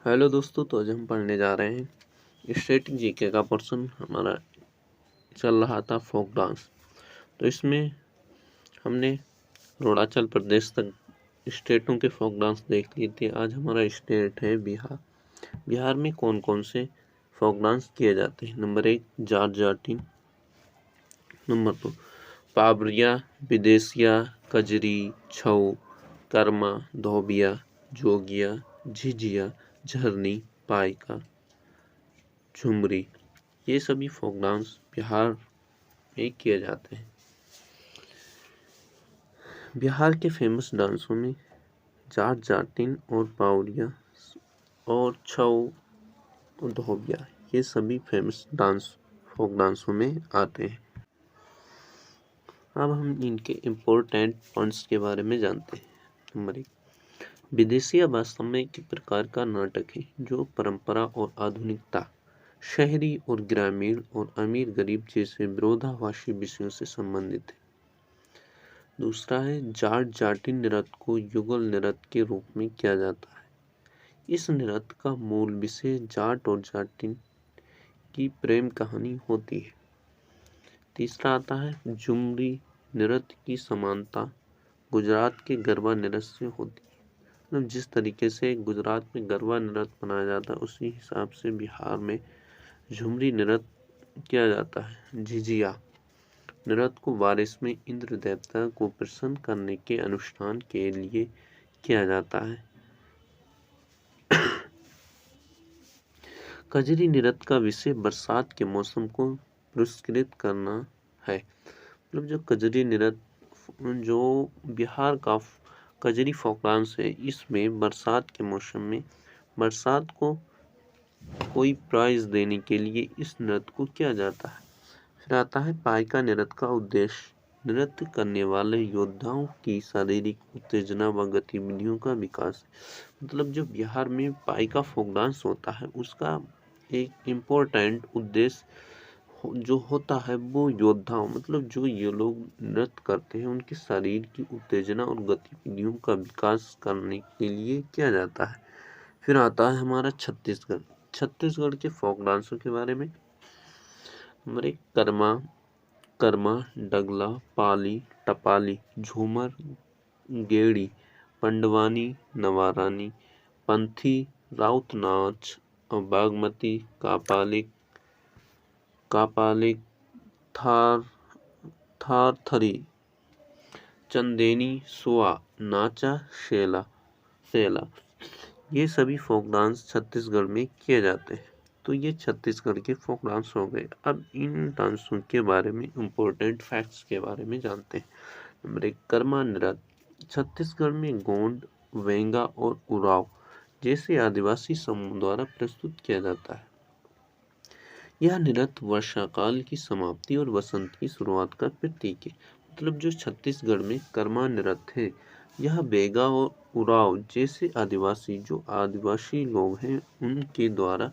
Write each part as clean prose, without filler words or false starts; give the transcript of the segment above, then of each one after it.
Hello दोस्तों, तो आज हम पढ़ने जा रहे हैं स्टैटिक जीके का पोर्शन। हमारा चल रहा था फोक डांस। तो इसमें हमने अरुणाचल प्रदेश तक स्टेटों के फोक डांस देख लिए थे। आज हमारा स्टेट है बिहार। बिहार में कौन कौन से फोक डांस किए जाते हैं। नंबर 1 जाट जाटिन, नंबर 2 पावरिया, विदेशिया, कजरी, छऊ, कर्मा, धोबिया, जोगिया, झिझिया, झरनी, पाइका, झुमरी। ये सभी फोक डांस बिहार में किए जाते हैं। बिहार के फेमस डांसों में जाट जाटिन और पावरिया और छऊ और धोबिया, ये सभी फेमस डांस फोक डांसों में आते हैं। अब हम इनके इम्पोर्टेंट पॉइंट्स के बारे में जानते हैं। नंबर 1 विदेशिया वास्तव में एक प्रकार का नाटक है जो परंपरा और आधुनिकता, शहरी और ग्रामीण और अमीर गरीब जैसे विरोधाभासी विषयों से संबंधित है। दूसरा है जाट जाटिन नृत्य को युगल नृत्य के रूप में किया जाता है। इस नृत्य का मूल विषय जाट और जाटिन की प्रेम कहानी होती है। तीसरा आता है झुमरी नृत्य की समानता गुजरात के गरबा नृत्य से होती है। मतलब जिस तरीके से गुजरात में गरबा नृत्य मनाया जाता है उसी हिसाब से बिहार में झुमरी नृत्य किया जाता है। झिझिया नृत्य को बारिश में इंद्र देवता को प्रसन्न करने के अनुष्ठान के लिए किया जाता है। कजरी नृत्य का विषय बरसात के मौसम को पुरस्कृत करना है। मतलब जो कजरी नृत्य जो बिहार का कजरी फोक डांस है, इसमें बरसात के मौसम में बरसात को कोई प्राइज देने के लिए इस नृत्य को किया जाता है। फिर आता है पाइका नृत्य का उद्देश्य नृत्य करने वाले योद्धाओं की शारीरिक उत्तेजना व गतिविधियों का विकास। मतलब जो बिहार में पाइका फोक डांस होता है उसका एक इम्पोर्टेंट उद्देश्य जो होता है वो योद्धाओं, मतलब जो ये लोग नृत्य करते हैं उनके शरीर की उत्तेजना और गतिविधियों का विकास करने के लिए किया जाता है। फिर आता है हमारा छत्तीसगढ़। छत्तीसगढ़ के फोक डांसों के बारे में। नंबर 1 कर्मा, डगला, पाली, टपाली, झूमर, गेड़ी, पंडवानी, नवारानी, पंथी, राउत नाच और बागमती, कापालिक, थारथरी, चंदेनी, सुआ, नाचा, सेला, ये सभी फोक डांस छत्तीसगढ़ में किए जाते हैं। तो ये छत्तीसगढ़ के फोक डांस हो गए। अब इन डांसों के बारे में इम्पोर्टेंट फैक्ट्स के बारे में जानते हैं। नंबर 1 कर्मा नृत्य छत्तीसगढ़ में गोंड, वेंगा और उराव जैसे आदिवासी समूह द्वारा प्रस्तुत किया जाता है। यह नृत्य वर्षा काल की समाप्ति और वसंत की शुरुआत का प्रतीक है। मतलब जो छत्तीसगढ़ में कर्मा नृत्य है, यह बेगा और उराव जैसे आदिवासी लोग हैं उनके द्वारा,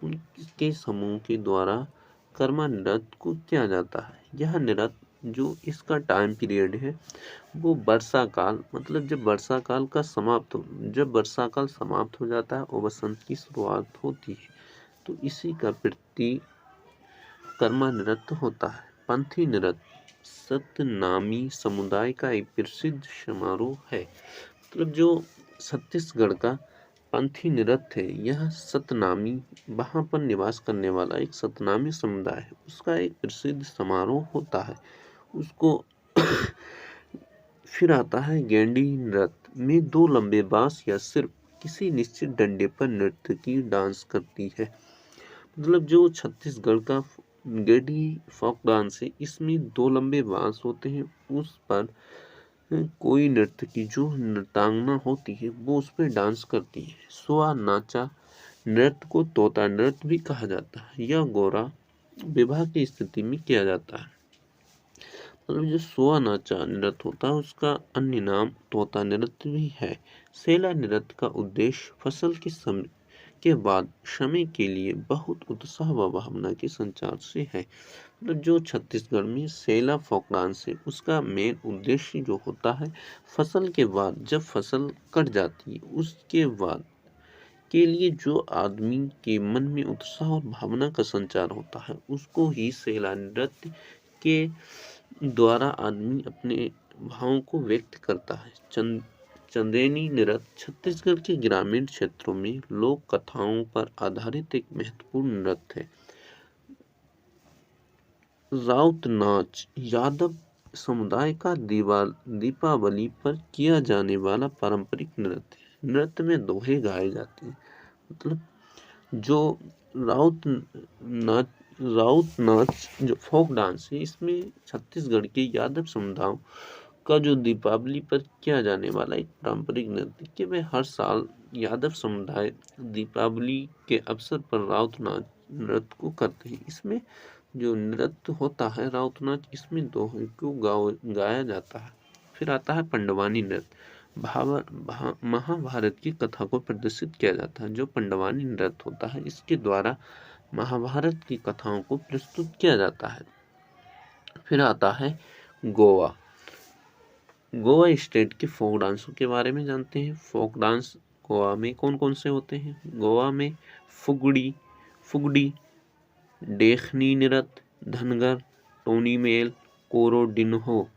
उनके समूह के द्वारा कर्मा नृत्य को किया जाता है। यह नृत्य जो इसका टाइम पीरियड है वो वर्षा काल, मतलब जब वर्षा काल समाप्त हो जाता है और वसंत की शुरुआत होती है, तो इसी का प्रतीक कर्मा नृत्य होता है। पंथी नृत्य सतनामी समुदाय का एक प्रसिद्ध समारोह है। मतलब जो छत्तीसगढ़ का पंथी नृत्य है, यह सतनामी, वहाँ पर निवास करने वाला एक सतनामी समुदाय है, उसका एक प्रसिद्ध समारोह होता है उसको। फिर आता है गेंडी नृत्य में दो लंबे बांस या सिर्फ किसी निश्चित डंडे पर नृत्य की डांस करती है। मतलब जो छत्तीसगढ़ का गेडी फोक डांस है, इसमें दो लंबे बांस होते हैं, उस पर कोई नृत्य की जो नृत्यांगना होती है वो उस पर डांस करती है। सुआ नाचा नृत्य को तोता नृत्य भी कहा जाता है। यह गोरा विवाह की स्थिति में किया जाता है। मतलब जो सुआ नाचा नृत्य होता है उसका अन्य नाम तोता नृत्य भी है। सेला नृत्य का उद्देश्य फसल के समय के बाद समय के लिए बहुत उत्साह व भावना के संचार से है। मतलब जो छत्तीसगढ़ में सेला फोक डांस है उसका मेन उद्देश्य जो होता है फसल के बाद, जब फसल कट जाती है उसके बाद के लिए जो आदमी के मन में उत्साह और भावना का संचार होता है उसको ही सेला नृत्य के द्वारा आदमी अपने भावों को व्यक्त करता है। चंदेनी नृत्य छत्तीसगढ़ के ग्रामीण क्षेत्रों में लोक कथाओं पर आधारित एक महत्वपूर्ण नृत्य है। राउत नाच यादव समुदाय का दीपावली पर किया जाने वाला पारंपरिक नृत्य है। नृत्य में दोहे गाए जाते हैं। मतलब जो राउत नाच जो फोक डांस है, इसमें छत्तीसगढ़ के यादव समुदायों का जो दीपावली पर किया जाने वाला एक पारंपरिक नृत्य कि वे हर साल यादव समुदाय दीपावली के अवसर पर राउत नाच नृत्य को करते हैं। इसमें जो नृत्य होता है राउत नाच, इसमें दोहे को गाया जाता है। फिर आता है पंडवानी नृत्य। महाभारत की कथा को प्रदर्शित किया जाता है। जो पंडवानी नृत्य होता है इसके द्वारा महाभारत की कथाओं को प्रस्तुत किया जाता है। फिर आता है गोवा। गोवा स्टेट के फोक डांसों के बारे में जानते हैं। फोक डांस गोवा में कौन कौन से होते हैं? गोवा में फुगड़ी, देखनी नृत्य, धनगर, टोनी मेल, कोरोडिन्हो,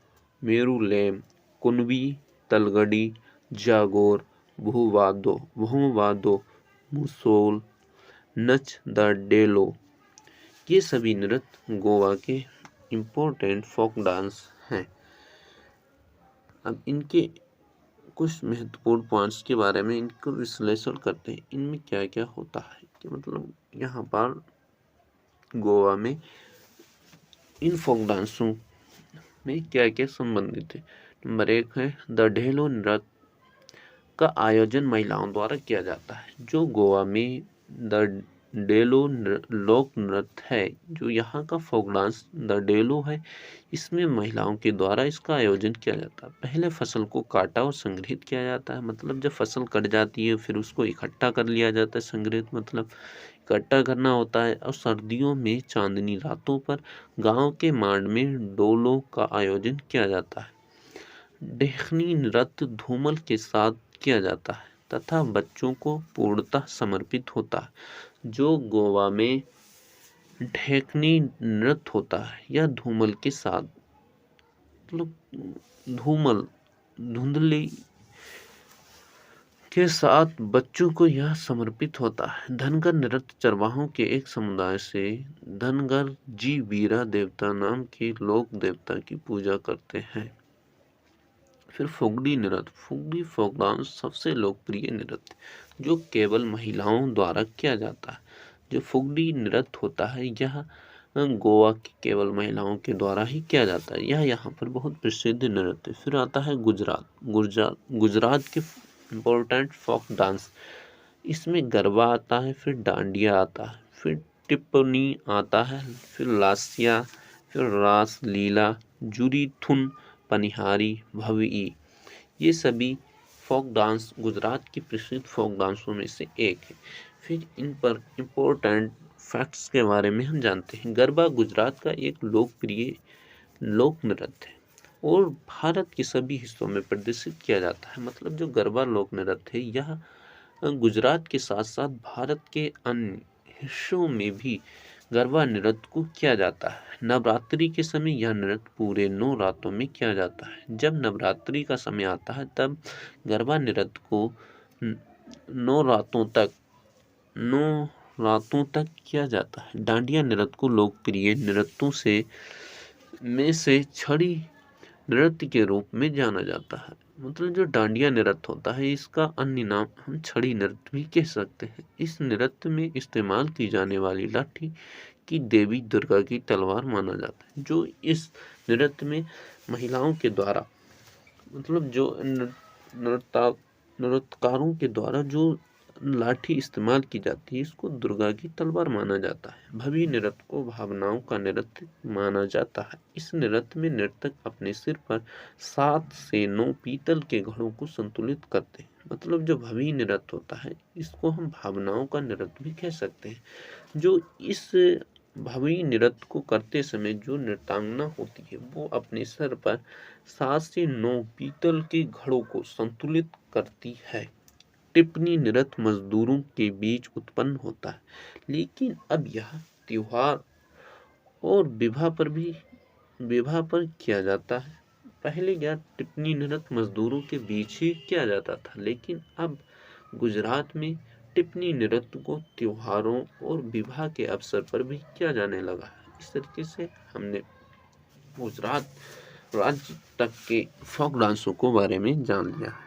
मेरुलेम, कुनबी, तलगड़ी, जागोर, भूवादो, मुसोल, नच द डेलो। ये सभी नृत्य गोवा के इम्पोर्टेंट फोक डांस हैं। अब इनके कुछ महत्वपूर्ण पॉइंट्स के बारे में इनको विश्लेषण करते हैं। इनमें क्या क्या होता है कि मतलब यहाँ पर गोवा में इन फोक डांसों में क्या क्या संबंधित है। नंबर 1 है द ढेलो नृत्य का आयोजन महिलाओं द्वारा किया जाता है। जो गोवा में द डेलो लोक नृत्य है, जो यहाँ का फोक डांस द डेलो है, इसमें महिलाओं के द्वारा इसका आयोजन किया जाता है। पहले फसल को काटा और संग्रहित किया जाता है। मतलब जब फसल कट जाती है फिर उसको इकट्ठा कर लिया जाता है। संग्रहित मतलब इकट्ठा करना होता है। और सर्दियों में चांदनी रातों पर गांव के मांड में डोलों का आयोजन किया जाता है। देखनी नृत्य धूमल के साथ किया जाता है तथा बच्चों को पूर्णतः समर्पित होता है। जो गोवा में ढेकनी नृत्य होता है यह धूमल के साथ मतलब धुंधली के साथ बच्चों को यह समर्पित होता है। धनगर नृत्य चरवाहों के एक समुदाय से धनगर जी वीरा देवता नाम के लोक देवता की पूजा करते हैं। फिर फुगड़ी नृत्य। फुगड़ी फोक डांस सबसे लोकप्रिय नृत्य जो केवल महिलाओं द्वारा किया जाता है। जो फुगड़ी नृत्य होता है यह गोवा की केवल महिलाओं के द्वारा ही किया जाता है। यह यहाँ पर बहुत प्रसिद्ध नृत्य। फिर आता है गुजरात के इम्पोर्टेंट फोक डांस। इसमें गरबा आता है, फिर डांडिया आता है, फिर टिप्पणी आता है, फिर लास्या, फिर रास लीला, जुरी थुन, पनिहारी, भवी। ये सभी फोक डांस गुजरात की प्रसिद्ध फोक डांसों में से एक है। फिर इन पर इम्पोर्टेंट फैक्ट्स के बारे में हम जानते हैं। गरबा गुजरात का एक लोकप्रिय लोक नृत्य है और भारत के सभी हिस्सों में प्रदर्शित किया जाता है। मतलब जो गरबा लोक नृत्य है यह गुजरात के साथ साथ भारत के अन्य हिस्सों में भी गरबा नृत्य को किया जाता है। नवरात्रि के समय यह नृत्य पूरे 9 रातों में किया जाता है। जब नवरात्रि का समय आता है तब गरबा नृत्य को 9 रातों तक किया जाता है। डांडिया नृत्य को लोकप्रिय नृत्यों में से छड़ी नृत्य के रूप में जाना जाता है। मतलब जो डांडिया नृत्य होता है इसका अन्य नाम हम छड़ी नृत्य भी कह सकते हैं। इस नृत्य में इस्तेमाल की जाने वाली लाठी की देवी दुर्गा की तलवार माना जाता है। जो इस नृत्य में महिलाओं के द्वारा मतलब जो नृत्यकारों के द्वारा जो लाठी इस्तेमाल की जाती है इसको दुर्गा की तलवार माना जाता है। भवी नृत्य को भावनाओं का नृत्य माना जाता है। इस नृत्य में नर्तक अपने सिर पर 7 से 9 पीतल के घड़ों को संतुलित करते हैं। मतलब जो भवी नृत्य होता है इसको हम भावनाओं का नृत्य भी कह सकते हैं। जो इस भवी नृत्य को करते समय जो नृत्यांगना होती है वो अपने सर पर 7 से 9 पीतल के घड़ों को संतुलित करती है। टिप्पणी निरत मजदूरों के बीच उत्पन्न होता है, लेकिन अब यह त्योहार और विवाह पर किया जाता है। पहले यह टिप्पणी निरत मजदूरों के बीच ही किया जाता था, लेकिन अब गुजरात में टिप्पणी नृत्य को त्योहारों और विवाह के अवसर पर भी किया जाने लगा है। इस तरीके से हमने गुजरात राज्य तक के फोक डांसों को बारे में जान लिया है।